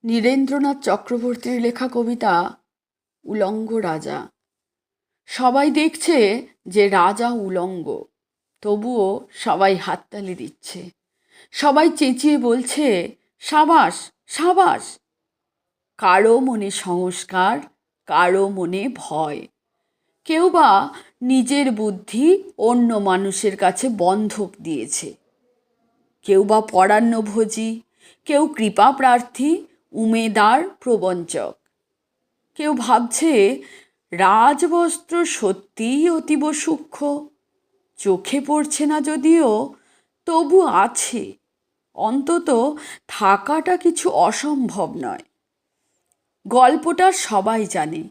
নীরেন্দ্রনাথ চক্রবর্তীর লেখা কবিতা উলঙ্গ রাজা। সবাই দেখছে যে রাজা উলঙ্গ, তবুও সবাই হাততালি দিচ্ছে। সবাই চেঁচিয়ে বলছে, সাবাস সাবাস। কারো মনে সংস্কার, কারো মনে ভয়। কেউ বা নিজের বুদ্ধি অন্য মানুষের কাছে বন্ধক দিয়েছে। কেউ বা পরান্নভোজী, কেউ কৃপা প্রার্থী, উমেদার প্রবঞ্চক। কেউ ভাবছে রাজবস্ত্র সত্যিই অতীব সূক্ষ্ম, চোখে পড়ছে না যদিও, তবু আছে, অন্তত থাকাটা কিছু অসম্ভব নয়। গল্পটা সবাই জানে,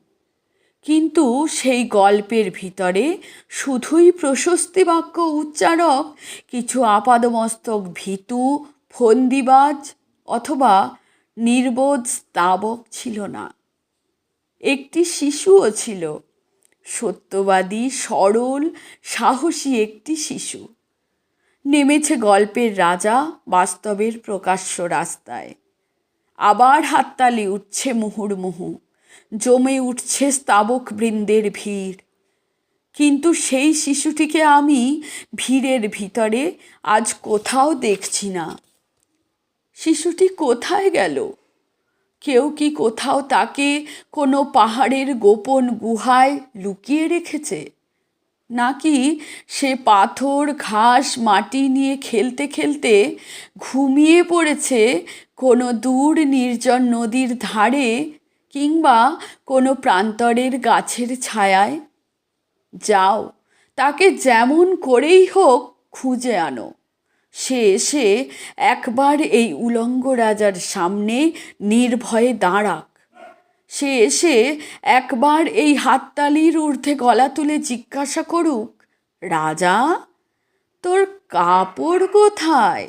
কিন্তু সেই গল্পের ভিতরে শুধুই প্রশস্তি বাক্য উচ্চারক কিছু আপাদমস্তক ভীতু, ফন্দিবাজ অথবা নির্বোধ স্তাবক ছিল না। একটি শিশুও ছিল, সত্যবাদী, সরল, সাহসী একটি শিশু। নেমেছে গল্পের রাজা বাস্তবের প্রকাশ্য রাস্তায়। আবার হাততালি উঠছে মুহুর্মুহু, জমে উঠছে স্তাবক বৃন্দের ভিড়। কিন্তু সেই শিশুটিকে আমি ভিড়ের ভিতরে আজ কোথাও দেখছি না। শিশুটি কোথায় গেল? কেউ কি কোথাও তাকে কোনো পাহাড়ের গোপন গুহায় লুকিয়ে রেখেছে? নাকি সে পাথর, ঘাস, মাটি নিয়ে খেলতে খেলতে ঘুমিয়ে পড়েছে কোনো দূর নির্জন নদীর ধারে কিংবা কোনো প্রান্তরের গাছের ছায়ায়? যাও, তাকে যেমন করেই হোক খুঁজে আনো। সে এসে একবার এই উলঙ্গ রাজার সামনে নির্ভয়ে দাঁড়াক। সে এসে একবার এই হাততালির ঊর্ধ্বে গলা তুলে জিজ্ঞাসা করুক, রাজা, তোর কাপড় কোথায়?